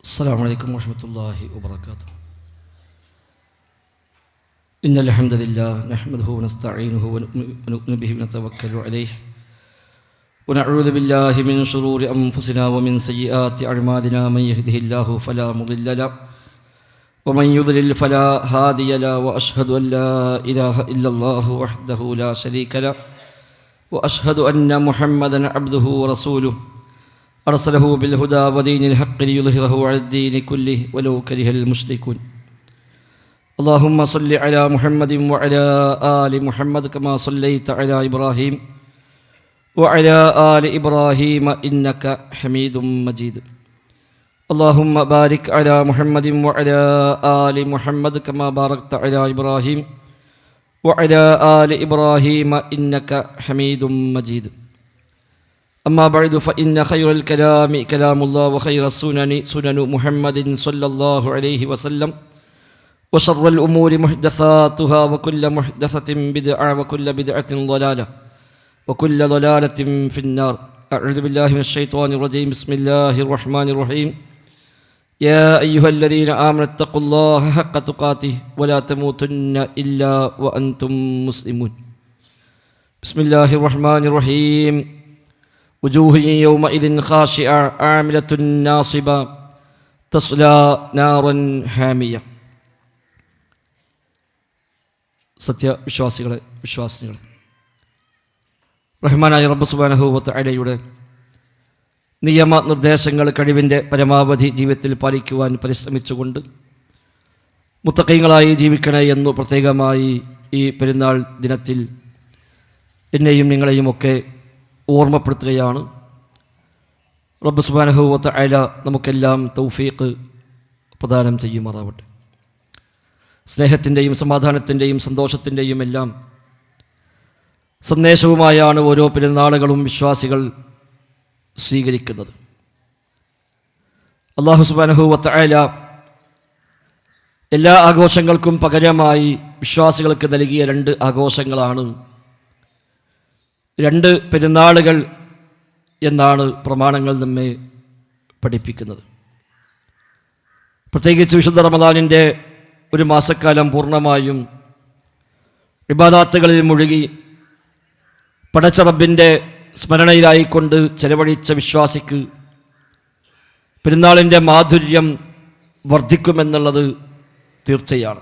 السلام عليكم ورحمة الله وبركاته. إن الحمد لله نحمده ونستعينه ونؤمن به ونتوكل عليه ونعوذ بالله من شرور أنفسنا ومن سيئات أعمالنا. من يهده الله فلا مضل له ومن يضلل فلا هادي له وأشهد أن لا إله إلا الله وحده لا شريك له وأشهد أن محمدا عبده ورسوله أرسله بالهدى ودين الحق ليظهره على الدين كله ولو كره المشركون. اللهم صل على محمد وعلى آل محمد كما صليت على إبراهيم وعلى آل إبراهيم إنك حميد مجيد. اللهم بارك على محمد وعلى آل محمد كما باركت على إبراهيم وعلى آل إبراهيم إنك حميد مجيد. أما بعد فإن خير الكلام كلام الله وخير السنن سنن محمد صلى الله عليه وسلم وشر الأمور محدثاتها وكل محدثة بدعة وكل بدعة ضلالة وكل ضلالة في النار. أعوذ بالله من الشيطان الرجيم. بسم الله الرحمن الرحيم. يا أيها الذين آمنوا اتقوا الله حق تقاته ولا تموتن إلا وأنتم مسلمون. بسم الله الرحمن الرحيم. وجوه يومئذ خاشعة عاملة ناصبة تصلى نارا حامية. സത്യവിശ്വാസികളെ വിശ്വാസിനികളെ, റഹ്മാനായ റബ്ബ് സുബ്ഹാനഹു വ തആലയുടെ നിയമനിർദ്ദേശങ്ങൾ കഴിവിൻ്റെ പരമാവധി ജീവിതത്തിൽ പാലിക്കുവാൻ പരിശ്രമിച്ചുകൊണ്ട് മുത്തഖീങ്ങളായി ജീവിക്കണേ എന്നു പ്രത്യേകമായി ഈ പെരുന്നാൾ ദിനത്തിൽ എന്നെയും നിങ്ങളെയുമൊക്കെ ഓർമ്മപ്പെടുത്തുകയാണ്. റബ്ബ് സുബ്ഹാനഹു വ തആല നമുക്കെല്ലാം തൗഫീഖ് പ്രദാനം ചെയ്യുമാറാവട്ടെ. സ്നേഹത്തിൻ്റെയും സമാധാനത്തിൻ്റെയും സന്തോഷത്തിൻ്റെയും എല്ലാം സന്ദേശവുമായാണ് ഓരോ പെരുന്നാളുകളും വിശ്വാസികൾ സ്വീകരിക്കുന്നത്. അല്ലാഹു സുബ്ഹാനഹു വ തആല എല്ലാ ആഘോഷങ്ങൾക്കും പകരമായി വിശ്വാസികൾക്ക് നൽകിയ രണ്ട് ആഘോഷങ്ങളാണ് രണ്ട് പെരുന്നാളുകൾ എന്നാണ് പ്രമാണങ്ങൾ നമ്മെ പഠിപ്പിക്കുന്നത്. പ്രത്യേകിച്ച് വിശുദ്ധ റമദാനിൻ്റെ ഒരു മാസക്കാലം പൂർണ്ണമായും ഇബാദാത്തുകളിൽ മുഴുകി പടച്ച റബ്ബിൻ്റെ സ്മരണയിലായിക്കൊണ്ട് ചെലവഴിച്ച വിശ്വാസിക്ക് പെരുന്നാളിൻ്റെ മാധുര്യം വർദ്ധിക്കുമെന്നുള്ളത് തീർച്ചയാണ്.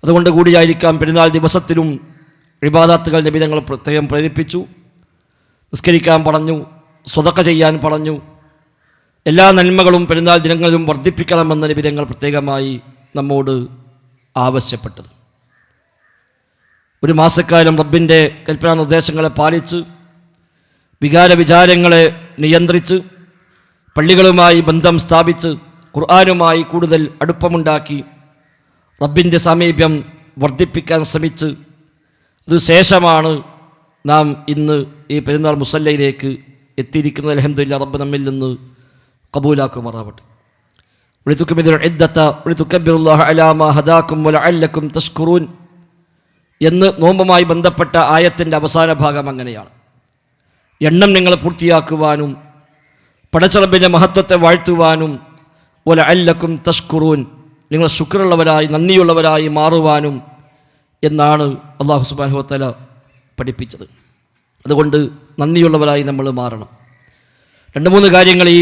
അതുകൊണ്ട് കൂടിയായിരിക്കാം പെരുന്നാൾ ദിവസത്തിലും ഇബാദാത്തുകൾ നബി തങ്ങൾ പ്രത്യേകം പ്രേരിപ്പിച്ചു. നിസ്കരിക്കാൻ പറഞ്ഞു, സ്വതക്ക ചെയ്യാൻ പറഞ്ഞു, എല്ലാ നന്മകളും പെരുന്നാൾ ദിനങ്ങളിലും വർദ്ധിപ്പിക്കണമെന്ന് നബി തങ്ങൾ പ്രത്യേകമായി നമ്മോട് ആവശ്യപ്പെട്ടത്. ഒരു മാസക്കാലം റബ്ബിൻ്റെ കൽപ്പനാ നിർദ്ദേശങ്ങളെ പാലിച്ച് വിചാരങ്ങളെ നിയന്ത്രിച്ച് പള്ളികളുമായി ബന്ധം സ്ഥാപിച്ച് ഖുർആനുമായി കൂടുതൽ അടുപ്പമുണ്ടാക്കി റബ്ബിൻ്റെ സാമീപ്യം വർദ്ധിപ്പിക്കാൻ ശ്രമിച്ച് അതിനുശേഷമാണ് നാം ഇന്ന് ഈ പെരുന്നാൾ മുസല്ലയിലേക്ക് എത്തിയിരിക്കുന്നത്. അൽഹംദുലില്ലാഹ്, റബ്ബ് നമ്മിൽ നിന്ന് കബൂലാക്കുമാറാവട്ടെ. എന്ന് നോമ്പുമായി ബന്ധപ്പെട്ട ആയത്തിൻ്റെ അവസാന ഭാഗം അങ്ങനെയാണ്. എണ്ണം നിങ്ങൾ പൂർത്തിയാക്കുവാനും പടച്ച റബ്ബിൻ്റെ മഹത്വത്തെ വാഴ്ത്തുവാനും വലഅല്ലക്കും തഷ്കുറൂൻ, നിങ്ങൾ ശുക്റുള്ളവരായി നന്ദിയുള്ളവരായി മാറുവാനും എന്നാണ് അല്ലാഹു സുബ്ഹാനഹു വ തആല പഠിപ്പിച്ചത്. അതുകൊണ്ട് നന്ദിയുള്ളവരായി നമ്മൾ മാറണം. രണ്ട് മൂന്ന് കാര്യങ്ങൾ ഈ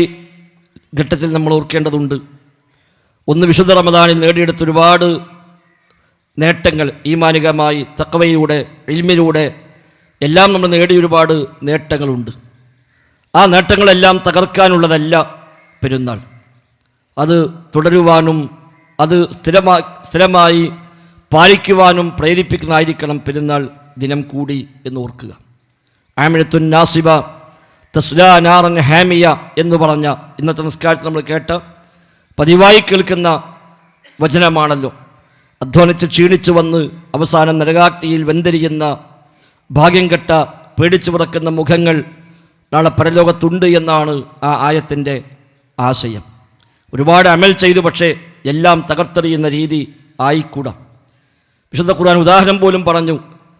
ഘട്ടത്തിൽ നമ്മൾ ഓർക്കേണ്ടതുണ്ട്. ഒന്ന്, വിശുദ്ധ റമദാനിൽ നേടിയെടുത്ത ഒരുപാട് നേട്ടങ്ങൾ ഈമാനികമായി തഖ്വയിലൂടെ ഇൽമിലൂടെ എല്ലാം നമ്മൾ നേടിയ ഒരുപാട് നേട്ടങ്ങളുണ്ട്. ആ നേട്ടങ്ങളെല്ലാം തകർക്കാനുള്ളതല്ല പെരുന്നാൾ. അത് തുടരുവാനും അത് സ്ഥിരമായി പാലിക്കുവാനും പ്രേരിപ്പിക്കുന്നതായിരിക്കണം പെരുന്നാൾ ദിനം കൂടി എന്ന് ഓർക്കുക. ആമിലത്തുൻ നാസിബ തസ്ലാ നാറൻ ഹാമിയ എന്ന് പറഞ്ഞ ഇന്നത്തെ നിസ്കാരത്തിൽ നമ്മൾ കേട്ട പതിവായി കേൾക്കുന്ന വചനമാണല്ലോ. അധ്വാനിച്ച് ക്ഷീണിച്ചു വന്ന് അവസാനം നരകാഗ്നിയിൽ വെന്തെരിയുന്ന ഭാഗ്യം കെട്ട പേടിച്ചു വിറക്കുന്ന മുഖങ്ങൾ നാളെ പരലോകത്തുണ്ട് എന്നാണ് ആ ആയത്തിൻ്റെ ആശയം. ഒരുപാട് അമൽ ചെയ്തു, പക്ഷേ എല്ലാം തകർത്തെറിയുന്ന രീതി ആയിക്കൂടാ. വിശുദ്ധ ഖുർആൻ ഉദാഹരണം പോലും പറഞ്ഞു,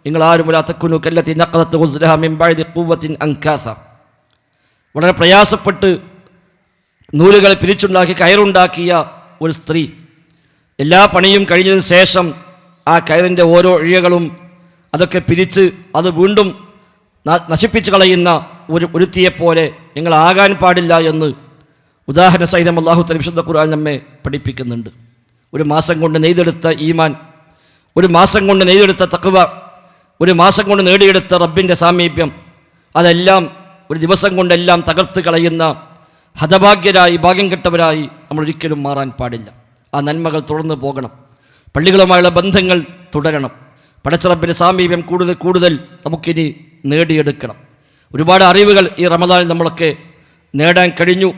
നിങ്ങൾ ആരും ലാ തകുനു കല്ലതി നഖദത് ഗുസ്ലഹ മിൻ ബഅദി ഖുവ്വത്തിൻ അൻകാസ. വളരെ പ്രയാസപ്പെട്ട് നൂലുകൾ പിരിച്ചുണ്ടാക്കി കയറുണ്ടാക്കിയ ഒരു സ്ത്രീ എല്ലാ പണിയും കഴിഞ്ഞതിന് ശേഷം ആ കയറിൻ്റെ ഓരോ ഇഴകളും അതൊക്കെ പിരിച്ച് അത് വീണ്ടും നശിപ്പിച്ച് കളയുന്ന ഒരുത്തിയെപ്പോലെ നിങ്ങളാകാൻ പാടില്ല എന്ന് ഉദാഹരണ സഹിതം അല്ലാഹു തആല വിശുദ്ധ ഖുർആൻ നമ്മെ പഠിപ്പിക്കുന്നുണ്ട്. ഒരു മാസം കൊണ്ട് നെയ്തെടുത്ത ഈമാൻ, ഒരു മാസം കൊണ്ട് നെയ്തെടുത്ത തഖ്വ, ഒരു മാസം കൊണ്ട് നേടിയെടുത്ത റബ്ബിൻ്റെ സാമീപ്യം, അതെല്ലാം ഒരു ദിവസം കൊണ്ടെല്ലാം തകർത്ത് കളയുന്ന ഹതഭാഗ്യരായി ഭാഗ്യം കെട്ടവരായി നമ്മൾ ഒരിക്കലും മാറാൻ പാടില്ല. ആ നന്മകൾ തുടർന്ന് പോകണം. പള്ളികളുമായുള്ള ബന്ധങ്ങൾ തുടരണം. പടച്ച റബ്ബിൻ്റെ സാമീപ്യം കൂടുതൽ കൂടുതൽ നമുക്കിനി നേടിയെടുക്കണം. ഒരുപാട് അറിവുകൾ ഈ റമദാനിൽ നമ്മളൊക്കെ നേടാൻ കഴിഞ്ഞു.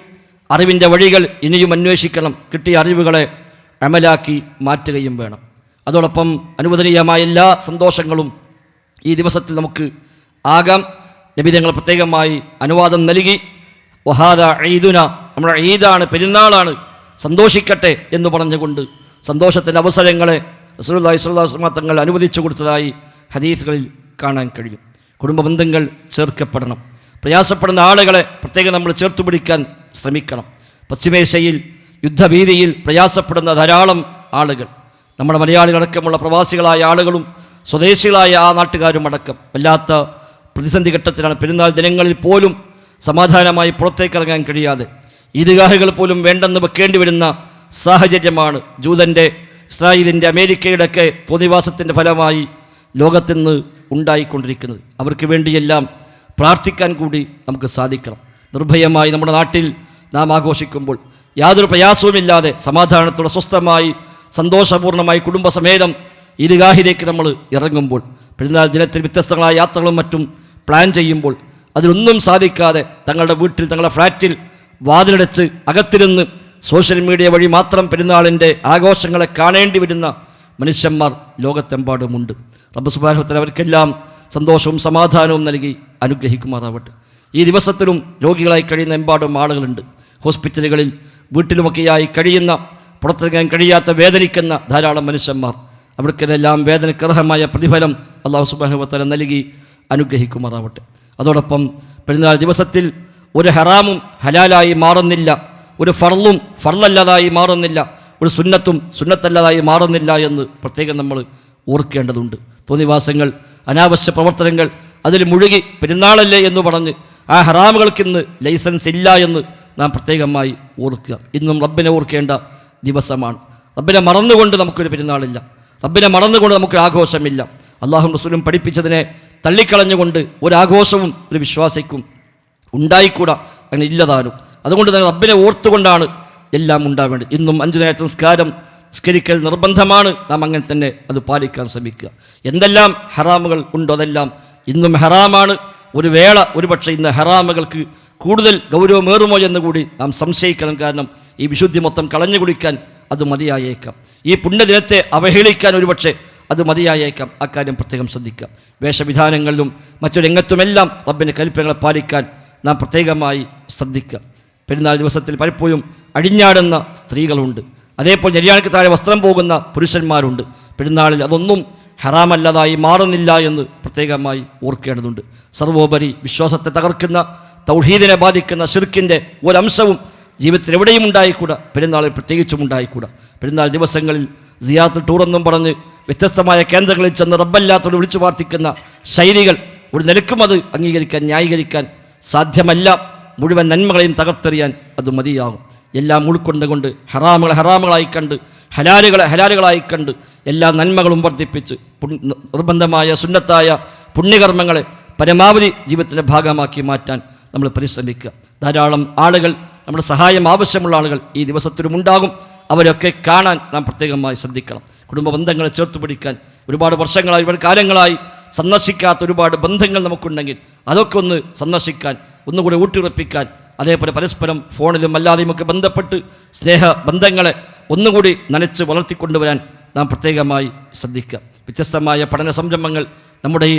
അറിവിൻ്റെ വഴികൾ ഇനിയും അന്വേഷിക്കണം. കിട്ടിയ അറിവുകളെ അമലാക്കി മാറ്റുകയും വേണം. അതോടൊപ്പം അനുവദനീയമായ എല്ലാ സന്തോഷങ്ങളും ഈ ദിവസത്തിൽ നമുക്ക് ആകാം. നബി തങ്ങൾ പ്രത്യേകമായി അനുവാദം നൽകി. വഹാദ ഈദുന, നമ്മുടെ ഈദാണ്, പെരുന്നാളാണ്, സന്തോഷിക്കട്ടെ എന്ന് പറഞ്ഞുകൊണ്ട് സന്തോഷത്തിൻ്റെ അവസരങ്ങളെ റസൂലുള്ളാഹി സ്വല്ലല്ലാഹു അലൈഹി വസല്ലം തങ്ങൾ അനുവദിച്ചു കൊടുത്തതായി ഹദീസുകളിൽ കാണാൻ കഴിയും. കുടുംബ ബന്ധങ്ങൾ ചേർക്കപ്പെടണം. പ്രയാസപ്പെടുന്ന ആളുകളെ പ്രത്യേകം നമ്മൾ ചേർത്തുപിടിക്കാൻ ശ്രമിക്കണം. പശ്ചിമേഷ്യയിൽ യുദ്ധഭീതിയിൽ പ്രയാസപ്പെടുന്ന ധാരാളം ആളുകൾ, നമ്മുടെ മലയാളികളടക്കമുള്ള പ്രവാസികളായ ആളുകളും സ്വദേശികളായ ആ നാട്ടുകാരും അടക്കം വല്ലാത്ത പ്രതിസന്ധി ഘട്ടത്തിലാണ്. പെരുന്നാൾ ദിനങ്ങളിൽ പോലും സമാധാനമായി പുറത്തേക്കിറങ്ങാൻ കഴിയാതെ ഈദ്ഗാഹുകൾ പോലും വേണ്ടെന്ന് വെക്കേണ്ടി വരുന്ന സാഹചര്യമാണ് ജൂതൻ്റെ, ഇസ്രായേലിൻ്റെ, അമേരിക്കയുടെയൊക്കെ തോന്നിവാസത്തിൻ്റെ ഫലമായി ലോകത്തിന്ന് ഉണ്ടായിക്കൊണ്ടിരിക്കുന്നത്. അവർക്ക് വേണ്ടിയെല്ലാം പ്രാർത്ഥിക്കാൻ കൂടി നമുക്ക് സാധിക്കണം. നിർഭയമായി നമ്മുടെ നാട്ടിൽ നാം ആഘോഷിക്കുമ്പോൾ യാതൊരു പ്രയാസവുമില്ലാതെ സമാധാനത്തോടെ സ്വസ്ഥമായി സന്തോഷപൂർണ്ണമായി കുടുംബസമേതം ഈദ്ഗാഹിലേക്ക് നമ്മൾ ഇറങ്ങുമ്പോൾ, പെരുന്നാൾ ദിനത്തിൽ വ്യത്യസ്തങ്ങളായ യാത്രകളും മറ്റും പ്ലാൻ ചെയ്യുമ്പോൾ അതിലൊന്നും സാധിക്കാതെ തങ്ങളുടെ വീട്ടിൽ, തങ്ങളുടെ ഫ്ലാറ്റിൽ വാതിലടച്ച് അകത്തിരുന്ന് സോഷ്യൽ മീഡിയ വഴി മാത്രം പെരുന്നാളിൻ്റെ ആഘോഷങ്ങളെ കാണേണ്ടി വരുന്ന മനുഷ്യന്മാർ ലോകത്തെമ്പാടുമുണ്ട്. റബ്ബ് സുബ്ഹാനഹു വ തആല അവർക്കെല്ലാം സന്തോഷവും സമാധാനവും നൽകി അനുഗ്രഹിക്കുമാറാവട്ടെ. ഈ ദിവസത്തിലും രോഗികളായി കഴിയുന്ന എമ്പാടും ആളുകളുണ്ട്. ഹോസ്പിറ്റലുകളിൽ വീട്ടിലുമൊക്കെയായി കഴിയുന്ന, പുറത്തിറങ്ങാൻ കഴിയാത്ത, വേദനിക്കുന്ന ധാരാളം മനുഷ്യന്മാർ. അവർക്കെല്ലാം വേദനക്കർഹമായ പ്രതിഫലം അല്ലാഹു സുബ്ഹാനഹു വ തആല നൽകി അനുഗ്രഹിക്കുമാറാവട്ടെ. അതോടൊപ്പം പെരുന്നാൾ ദിവസത്തിൽ ഒരു ഹറാമും ഹലാലായി മാറുന്നില്ല, ഒരു ഫർളും ഫർളല്ലാതായി മാറുന്നില്ല, ഒരു സുന്നത്തും സുന്നത്തല്ലാതായി മാറുന്നില്ല എന്ന് പ്രത്യേകം നമ്മൾ ഓർക്കേണ്ടതുണ്ട്. തോന്നിവാസങ്ങൾ, അനാവശ്യ പ്രവർത്തനങ്ങൾ അതിൽ മുഴുകി പെരുന്നാളല്ലേ എന്ന് പറഞ്ഞ് ആ ഹറാമുകൾക്കിന്ന് ലൈസൻസ് ഇല്ല എന്ന് നാം പ്രത്യേകമായി ഓർക്കുക. ഇന്നും റബ്ബിനെ ഓർക്കേണ്ട ദിവസമാണ്. റബ്ബിനെ മറന്നുകൊണ്ട് നമുക്കൊരു പെരുന്നാളില്ല, റബ്ബിനെ മറന്നുകൊണ്ട് നമുക്കൊരു ആഘോഷമില്ല. അല്ലാഹും റസൂലും പഠിപ്പിച്ചതിനെ തള്ളിക്കളഞ്ഞുകൊണ്ട് ഒരാഘോഷവും ഒരു വിശ്വാസിക്കും ഉണ്ടായിക്കൂടാ, അങ്ങനെ ഇല്ലതാനും. അതുകൊണ്ട് തന്നെ റബ്ബിനെ ഓർത്തുകൊണ്ടാണ് എല്ലാം ഉണ്ടാവേണ്ടത്. ഇന്നും 5 നേരത്തെ നിസ്കരിക്കൽ നിർബന്ധമാണ്. നാം അങ്ങനെ തന്നെ അത് പാലിക്കാൻ ശ്രമിക്കുക. എന്തെല്ലാം ഹറാമുകൾ ഉണ്ടോ അതെല്ലാം ഇന്നും ഹറാമാണ്. ഒരു വേള ഒരുപക്ഷെ ഇന്ന് ഹറാമുകൾക്ക് കൂടുതൽ ഗൗരവമേറുമോ എന്ന് കൂടി നാം സംശയിക്കണം. കാരണം ഈ വിശുദ്ധി മൊത്തം കളഞ്ഞു കുടിക്കാൻ അത് മതിയായേക്കാം. ഈ പുണ്യദിനത്തെ അവഹേളിക്കാൻ ഒരുപക്ഷെ അത് മതിയായേക്കാം. അക്കാര്യം പ്രത്യേകം ശ്രദ്ധിക്കാം. വേഷവിധാനങ്ങളിലും മറ്റു രംഗത്തുമെല്ലാം റബ്ബിൻ്റെ കൽപ്പനകളെ പാലിക്കാൻ നാം പ്രത്യേകമായി ശ്രദ്ധിക്കുക. പെരുന്നാൾ ദിവസത്തിൽ പലപ്പോഴും അഴിഞ്ഞാടുന്ന സ്ത്രീകളുണ്ട്. അതേപോലെ നെരിയാണിക്ക് താഴെ വസ്ത്രം പോകുന്ന പുരുഷന്മാരുണ്ട്. പെരുന്നാളിൽ അതൊന്നും ഹറാമല്ലതായി മാറുന്നില്ല എന്ന് പ്രത്യേകമായി ഓർക്കേണ്ടതുണ്ട്. സർവോപരി വിശ്വാസത്തെ തകർക്കുന്ന, തൗഹീദിനെ ബാധിക്കുന്ന ശിർക്കിൻ്റെ ഒരംശവും ജീവിതത്തിൽ എവിടെയും ഉണ്ടായിക്കൂടാ, പെരുന്നാളിൽ പ്രത്യേകിച്ചും ഉണ്ടായിക്കൂടാ. പെരുന്നാൾ ദിവസങ്ങളിൽ സിയാറത്ത് ടൂറെന്നും പറഞ്ഞ് വ്യത്യസ്തമായ കേന്ദ്രങ്ങളിൽ ചെന്ന് റബ്ബല്ലാത്തോട് വിളിച്ചു പ്രാർത്ഥിക്കുന്ന ശൈലികൾ ഒരു നിലക്കും അത് അംഗീകരിക്കാൻ, ന്യായീകരിക്കാൻ സാധ്യമല്ല. മുഴുവൻ നന്മകളെയും തകർത്തെറിയാൻ അത് മതിയാകും. എല്ലാം ഉൾക്കൊണ്ടുകൊണ്ട് ഹറാമുകളെ ഹറാമുകളായി കണ്ട്, ഹലാലുകളെ ഹലാലുകളായി കണ്ട് എല്ലാ നന്മകളും വർദ്ധിപ്പിച്ച് നിർബന്ധമായ സുന്നത്തായ പുണ്യകർമ്മങ്ങളെ പരമാവധി ജീവിതത്തിൻ്റെ ഭാഗമാക്കി മാറ്റാൻ നമ്മൾ പരിശ്രമിക്കുക. ധാരാളം ആളുകൾ, നമ്മുടെ സഹായം ആവശ്യമുള്ള ആളുകൾ ഈ ദിവസത്തിലുമുണ്ടാകും. അവരൊക്കെ കാണാൻ നാം പ്രത്യേകമായി ശ്രദ്ധിക്കണം. കുടുംബ ബന്ധങ്ങളെ ചേർത്ത് പിടിക്കാൻ ഒരുപാട് വർഷങ്ങളായി, ഒരുപാട് കാലങ്ങളായി സന്ദർശിക്കാത്ത ഒരുപാട് ബന്ധങ്ങൾ നമുക്കുണ്ടെങ്കിൽ അതൊക്കെ ഒന്ന് സന്ദർശിക്കാൻ, ഒന്നുകൂടി ഊട്ടിയുറപ്പിക്കാൻ, അതേപോലെ പരസ്പരം ഫോണിലും അല്ലാതെയുമൊക്കെ ബന്ധപ്പെട്ട് സ്നേഹ ബന്ധങ്ങളെ ഒന്നുകൂടി നനച്ച് വളർത്തിക്കൊണ്ടുവരാൻ നാം പ്രത്യേകമായി ശ്രദ്ധിക്കുക. വ്യത്യസ്തമായ പഠന സംരംഭങ്ങൾ നമ്മുടെ ഈ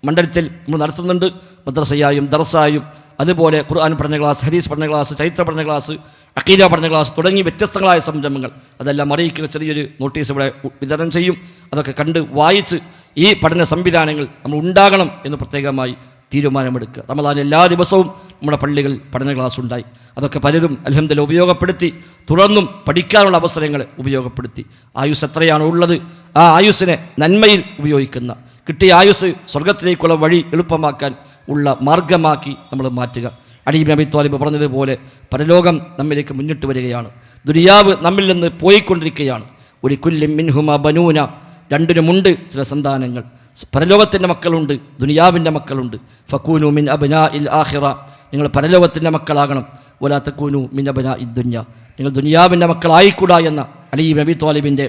മണ്ഡലത്തിൽ നമ്മൾ നടത്തുന്നുണ്ട്. മദ്രസയായും ദർസായും അതുപോലെ ഖുർആൻ പഠന ക്ലാസ്, ഹദീസ് പഠന ക്ലാസ്, ചരിത്ര പഠന ക്ലാസ്, അഖീദ പഠന ക്ലാസ് തുടങ്ങി വ്യത്യസ്തങ്ങളായ സംരംഭങ്ങൾ അതെല്ലാം അറിയിക്കുന്ന ചെറിയൊരു നോട്ടീസ് ഇവിടെ വിതരണം ചെയ്യും. അതൊക്കെ കണ്ട് വായിച്ച് ഈ പഠന സംവിധാനങ്ങൾ നമ്മൾ ഉണ്ടാകണം എന്ന് പ്രത്യേകമായി തീരുമാനമെടുക്കുക. റമദാൻ എല്ലാ ദിവസവും നമ്മുടെ പള്ളികളിൽ പഠന ക്ലാസ് ഉണ്ടായി. അതൊക്കെ പലതും അൽഹംദുലില്ലാഹ് ഉപയോഗപ്പെടുത്തി, തുടർന്നും പഠിക്കാനുള്ള അവസരങ്ങൾ ഉപയോഗപ്പെടുത്തി. ആയുസ് എത്രയാണോ ഉള്ളത് ആ ആയുസ്സിനെ നന്മയിൽ ഉപയോഗിക്കുന്ന, കിട്ടിയ ആയുസ് സ്വർഗത്തിലേക്കുള്ള വഴി എളുപ്പമാക്കാൻ ഉള്ള മാർഗമാക്കി നമ്മൾ മാറ്റുക. അലി ഇബ്നു അബീ ത്വാലിബ് പറഞ്ഞതുപോലെ പരലോകം നമ്മിലേക്ക് മുന്നിട്ട് വരികയാണ്. ദുനിയാവ് നമ്മിൽ നിന്ന് പോയിക്കൊണ്ടിരിക്കുകയാണ്. ഒരു കുല്ലിൻ മിൻഹുമാ ബനൂന, രണ്ടിനുമുണ്ട് ചില സന്താനങ്ങൾ. പരലോകത്തിൻ്റെ മക്കളുണ്ട്, ദുനിയാവിൻ്റെ മക്കളുണ്ട്. ഫകൂനു മിൻ അബ്നാഇൽ ആഖിറ, നിങ്ങൾ പരലോകത്തിൻ്റെ മക്കളാകണം. വലാ തകൂനു മിൻ അബ്നാഇദ് ദുനിയ, നിങ്ങൾ ദുനിയാവിൻ്റെ മക്കളായിക്കൂടാ എന്ന അലി ഇബ്നു അബീ ത്വാലിബിൻ്റെ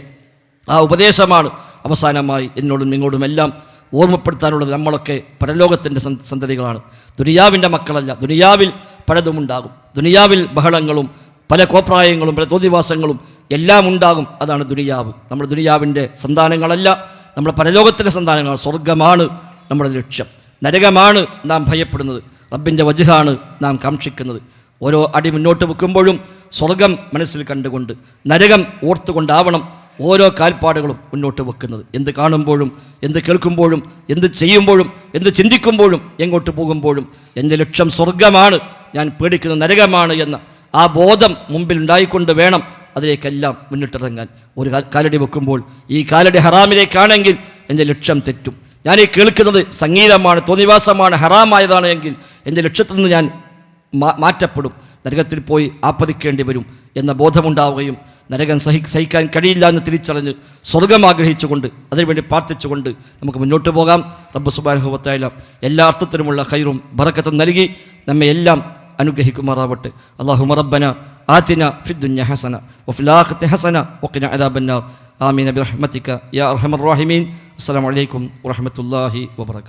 ആ ഉപദേശമാണ് അവസാനമായി എന്നോടും നിങ്ങളോടും എല്ലാം ഓർമ്മപ്പെടുത്താനുള്ളത്. നമ്മളൊക്കെ പരലോകത്തിൻ്റെ സന്തതികളാണ്, ദുനിയാവിൻ്റെ മക്കളല്ല. ദുനിയാവിൽ പലതുമുണ്ടാകും, ദുനിയാവിൽ ബഹളങ്ങളും പല കോപ്രായങ്ങളും പല തോന്നിവാസങ്ങളും എല്ലാം ഉണ്ടാകും. അതാണ് ദുനിയാവ്. നമ്മൾ ദുനിയാവിൻ്റെ സന്താനങ്ങളല്ല, നമ്മൾ പരലോകത്തിൻ്റെ സന്താനങ്ങളാണ്. സ്വർഗമാണ് നമ്മുടെ ലക്ഷ്യം, നരകമാണ് നാം ഭയപ്പെടുന്നത്, റബ്ബിൻ്റെ വജ്ഹാണ് നാം കാക്ഷിക്കുന്നത്. ഓരോ അടി മുന്നോട്ട് വെക്കുമ്പോഴും സ്വർഗം മനസ്സിൽ കണ്ടുകൊണ്ട് നരകം ഓർത്തുകൊണ്ടാവണം ഓരോ കാൽപ്പാടുകളും മുന്നോട്ട് വെക്കുന്നത്. എന്ത് കാണുമ്പോഴും, എന്ത് കേൾക്കുമ്പോഴും, എന്ത് ചെയ്യുമ്പോഴും, എന്ത് ചിന്തിക്കുമ്പോഴും, എങ്ങോട്ട് പോകുമ്പോഴും എൻ്റെ ലക്ഷ്യം സ്വർഗമാണ്, ഞാൻ പേടിക്കുന്നത് നരകമാണ് എന്ന ആ ബോധം മുമ്പിൽ ഉണ്ടായിക്കൊണ്ട് വേണം അതിലേക്കെല്ലാം മുന്നിട്ടിറങ്ങാൻ. ഒരു കാലടി വെക്കുമ്പോൾ ഈ കാലടി ഹറാമിലേക്കാണെങ്കിൽ എൻ്റെ ലക്ഷ്യം തെറ്റും. ഞാൻ ഈ കേൾക്കുന്നത് സംഗീതമാണ്, തോന്നിവാസമാണ്, ഹറാമായതാണ് എങ്കിൽ എൻ്റെ ലക്ഷ്യത്തിൽ നിന്ന് ഞാൻ മാറ്റപ്പെടും, നരകത്തിൽ പോയി ആപ്പതിക്കേണ്ടി വരും എന്ന ബോധമുണ്ടാവുകയും നരകം സഹിക്കാൻ കഴിയില്ല എന്ന് തിരിച്ചറിഞ്ഞ് സ്വർഗം ആഗ്രഹിച്ചുകൊണ്ട് അതിനുവേണ്ടി പ്രാർത്ഥിച്ചുകൊണ്ട് നമുക്ക് മുന്നോട്ട് പോകാം. റബ്ബ് സുബ്ഹാനഹു വ തആല എല്ലാ അർത്ഥത്തിലുമുള്ള ഖൈറും ബറക്കത്തും നൽകി നമ്മെ എല്ലാം അനുഗ്രഹിക്കുമാറാവട്ടെ. അല്ലാഹുമ്മ റബ്ബന ആതിന ഫിദ്ദുനിയ ഹസന വഫിൽ ആഖിറതി ഹസന വഖിന അദാബന്നാർ. ആമീൻ ബിറഹ്മതിക യാ അർഹമർ റഹീമീൻ. അസ്സലാമു അലൈക്കും വറഹ്മത്തുള്ളാഹി വബറകാതുഹു.